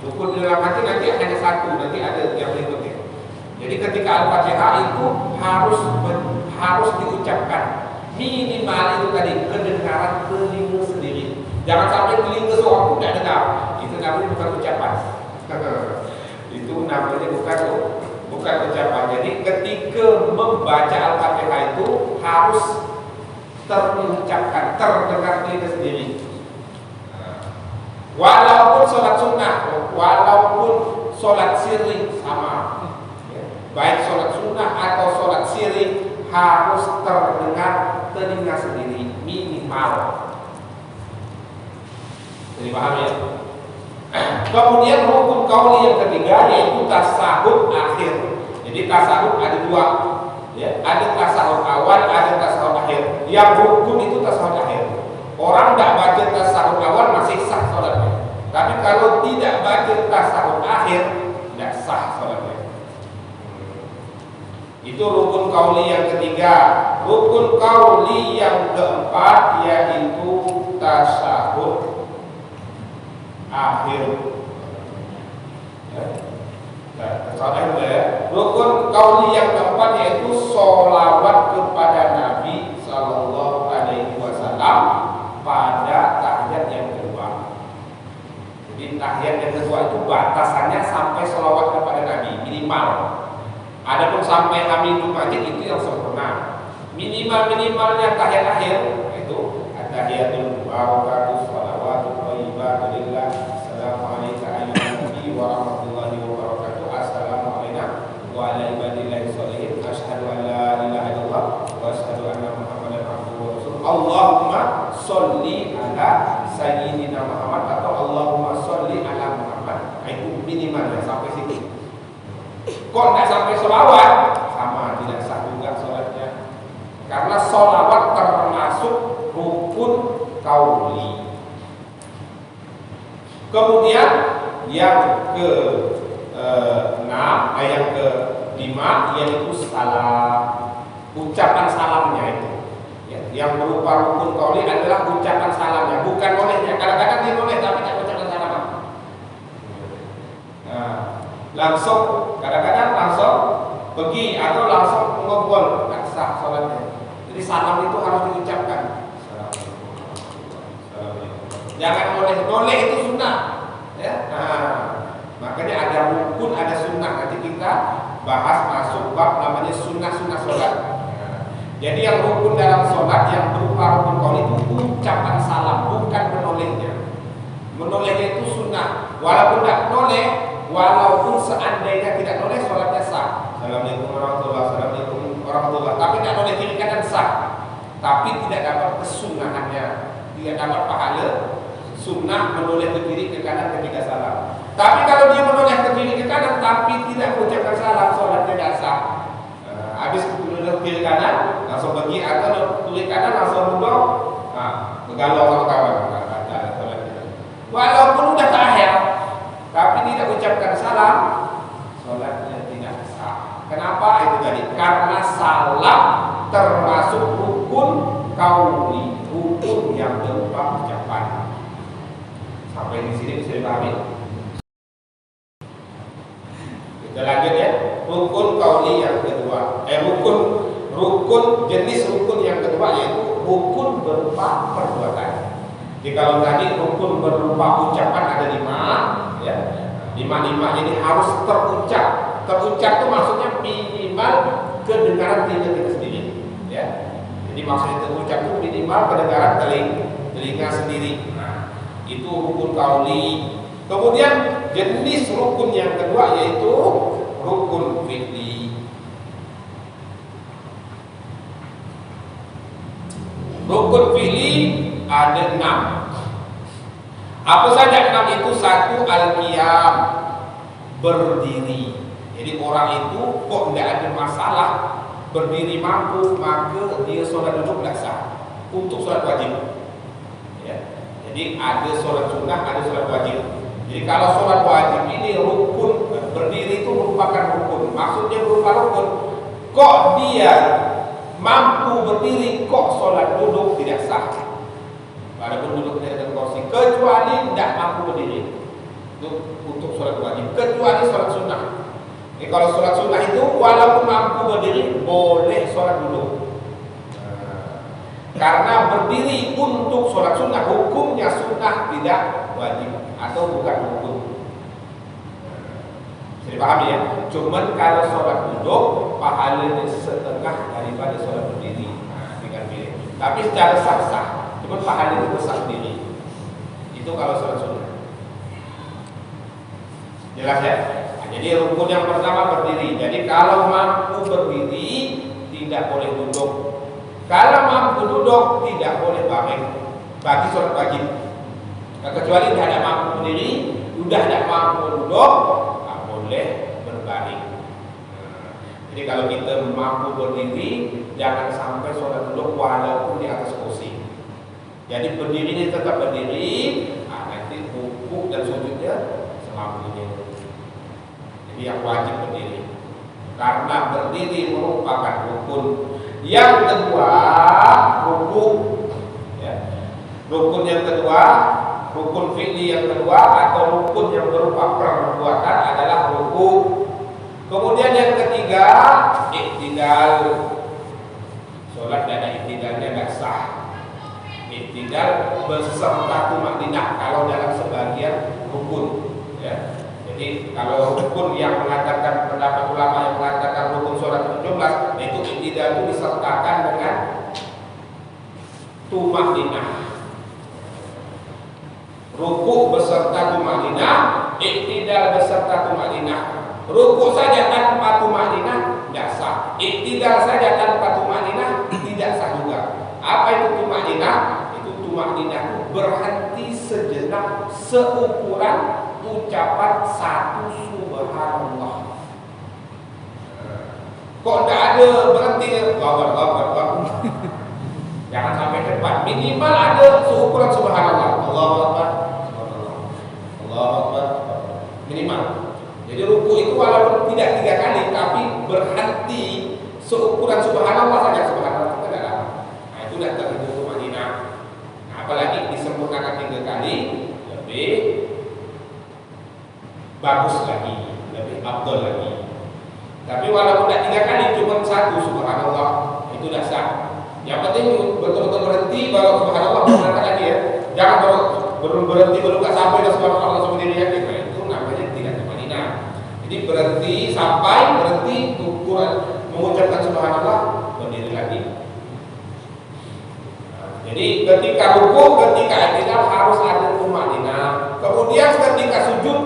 Rukun dalam hati nanti hanya satu, nanti ada yang berikutnya. Jadi ketika Al-Fatihah itu harus diucapkan. Minimal itu tadi kedengaran telinga sendiri. Jangan sampai telinga seorang pun tidak dengar. Itu namanya bukan ucapan. Itu namanya bukan ucapan. Jadi ketika membaca Al-Fatihah itu harus terucapkan, terdengar telinga sendiri. Walaupun sholat sunnah, walaupun sholat sirri sama, baik sholat sunnah atau sholat sirri harus terdengar telinga sendiri minimal. Jadi paham ya? Kemudian rukun qauli yang ketiga yaitu tasahud akhir. Jadi tasahud ada dua, ya, ada tasahud awal, ada tasahud akhir. Yang rukun itu tasahud akhir. Orang tidak baca tasahud awal masih sah sholatnya. Tapi kalau tidak baca tasahud akhir tidak sah sholatnya. Itu rukun qauli yang ketiga. Rukun qauli yang keempat yaitu tasahud akhir. Rukun qauli yang keempat yaitu sholawat kepada Nabi Sallallahu Alaihi Wasallam pada tahiyat yang kedua. Jadi tahiyat yang kedua itu batasannya sampai sholawat kepada Nabi minimal. Adapun sampai Hamidul Majid itu yang sempurna. Minimalnya tahiyat akhir itu at-tahiyatul mubarakatuh shalawatu thayyibatu lillah assalamu alayka ayyuhan nabi wa rahmatullahi wa barakatuh assalamu alayna wa ala ibadillahi sholihin asyhadu an la ilaha illallah wa asyhadu anna muhammadan abduhu wa rasuluh. Allahumma sholli ala sayyidina Muhammad atau Allahumma sholli ala Muhammad. Itu minimalnya sampai situ. Kok tidak sampai sholawat? Sama, tidak sah juga sholatnya. Karena sholawat termasuk rukun qauli. Kemudian yang ke-6, yang ke-5 yaitu salam. Ucapan salamnya itu. Ya, yang berupa rukun qauli adalah ucapan salamnya, bukan nolehnya. Kadang-kadang dia noleh tapi tidak ucapan salam. Nah, langsung kadang-kadang langsung pergi atau langsung ngobrol, tak sah sholatnya. Jadi salam itu harus diucapkan. Jangan noleh itu sunnah, ya. Nah, makanya ada rukun, ada sunnah. Nanti kita bahas masuk bab namanya sunnah sholat. Jadi yang rukun dalam sholat yang berupa rukun qauli itu ucapan salam, bukan menolehnya. Menolehnya itu sunnah. Walaupun tidak menoleh, walaupun seandainya tidak noleh, sholatnya sah. Assalamualaikum warahmatullahi. Tapi tidak noleh kiri kanan sah. Tapi tidak dapat kesunahannya, tidak dapat pahala sunnah menoleh ke kiri ke kanan ketika salam. Tapi kalau dia menoleh ke kiri ke kanan tapi tidak mengucapkan salam, sholatnya tidak sah. Habis menoleh ke kiri kanan langsung pergi atau kiri kanan langsung mundur, bergalau sama kawan. Walaupun udah tahiyat tapi tidak ucapkan salam, sholatnya tidak sah. Kenapa? Itu tadi karena salam termasuk rukun qauli, rukun yang berupa ucapan. Sampai di sini bisa dipahami. Kita lanjut ya. Rukun qauli yang kedua, rukun jenis rukun yang kedua yaitu rukun berupa perbuatan. Jadi kalau tadi rukun berupa ucapan ada 5, ya. 5 ini harus terucap. Terucap itu maksudnya minimal kedengaran telinga kita sendiri, ya. Jadi maksudnya terucap itu minimal kedengaran telinga sendiri. Nah, itu rukun qauli. Kemudian jenis rukun yang kedua yaitu rukun fi'li. Rukun fi'li ada 6. Apa saja 6 itu? 1 al-qiyam, berdiri. Jadi orang itu kok tidak ada masalah berdiri mampu, maka dia sholat duduk tidak sah untuk sholat wajib. Ya. Jadi ada sholat sunnah, ada sholat wajib. Jadi kalau sholat wajib ini rukun, berdiri itu merupakan rukun. Maksudnya berupa rukun. Kok dia mampu berdiri, kok sholat duduk tidak sah. Walaupun duduk dengan kursi, kecuali tidak mampu berdiri. Itu untuk sholat wajib, kecuali sholat sunnah. Kalau sholat sunnah itu walaupun mampu berdiri boleh sholat duduk. Karena berdiri untuk sholat sunnah hukumnya sunnah, tidak wajib atau bukan hukum. Bisa dipahami ya? Cuman kalau sholat duduk pahalanya setengah daripada sholat berdiri. Tinggal pilih. Tapi secara sah-sah, cuman pahalanya besar sendiri. Itu kalau sholat sunnah. Jelas ya? Jadi rukun yang pertama berdiri. Jadi kalau mampu berdiri tidak boleh duduk. Kalau mampu duduk tidak boleh baring bagi sholat wajib. Kecuali tidak ada mampu berdiri, sudah tidak mampu duduk, tak boleh berbaring. Jadi kalau kita mampu berdiri, jangan sampai sholat duduk walaupun di atas kursi. Jadi berdiri ini tetap berdiri, nanti rukuk dan sujudnya semampunya. Jadi yang wajib berdiri, karena berdiri merupakan rukun. Yang kedua, rukuk. Ya. Rukun yang kedua, rukun fi'li yang kedua atau rukun yang berupa perbuatan adalah rukuk. Kemudian yang ketiga, i'tidal. Sholat dan i'tidalnya tidak sah. I'tidal beserta tumakninah kalau dalam sebagian rukun. Ya. Jadi kalau rukun yang mengatakan pendapat ulama yang mengatakan rukun sholat 17, itu i'tidal itu disertakan dengan tumakninah. Rukuk beserta tumakninah, i'tidal beserta tumakninah. Rukuk saja tanpa tumakninah tidak sah. I'tidal saja tanpa tumakninah tidak sah juga. Apa itu tumakninah? Itu tumakninah berhenti sejenak seukuran ucapan satu subhanallah. Kok tidak ada berhenti? Jangan sampai cepat. Minimal ada seukuran subhanallah. Allahu Akbar. Allahu Akbar. Minimal. Jadi ruku itu walaupun tidak 3 kali, tapi berhenti seukuran subhanallah saja. Subhanallah itu tidak lama. Nah itu sudah terhitung tumakninah. Nah, apalagi disempurnakan 3 kali, lebih bagus lagi, lebih afdal lagi. Tapi walaupun tidak 3 kali, cuma 1 subhanallah, itu dah sah. Yang penting betul-betul berhenti baru subhanallah, berangkat lagi ya. Jangan baru berhenti baru tak sampai dah subhanallah langsung berdiri lagi. Nah, itu namanya tidak tumakninah. Jadi berhenti sampai berhenti ukuran mengucapkan subhanallah, berdiri lagi. Jadi ketika rukuk, ketika i'tidal harus ada tumakninah. Kemudian ketika sujud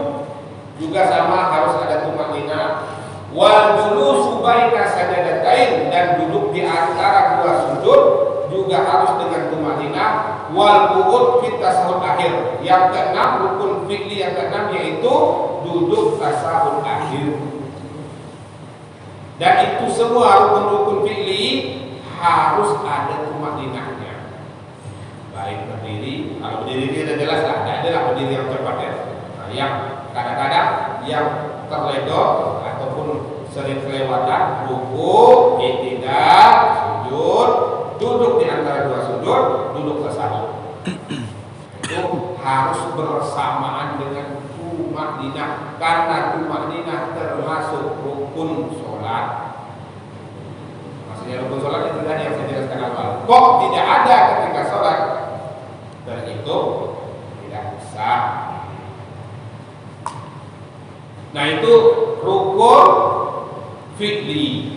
juga sama, harus ada tumakninah. Wal julusu baina sajadatain, dan duduk di antara 2 sujud juga harus dengan tumakninah. Wal qu'ud fit tasyahud akhir. Yang keenam, rukun fi'li yang keenam yaitu duduk tasyahud akhir. Dan itu semua rukun-rukun fi'li harus ada tumakninahnya. Baik berdiri, kalau berdiri ini sudah jelas lah, tidak ada lah berdiri yang cepat ya. Nah, yang kadang-kadang yang terledor ataupun sering kelewatan, rukuk, i'tidal, sujud, duduk di antara 2 sujud, duduk tasyahud. Itu harus bersamaan dengan tumakninah, karena tumakninah termasuk rukun sholat. Maksudnya rukun sholat itu tadi yang saya jelaskan awal. Kok tidak ada ketika sholat? Dan itu tidak sah. Nah itu rukun fi'li.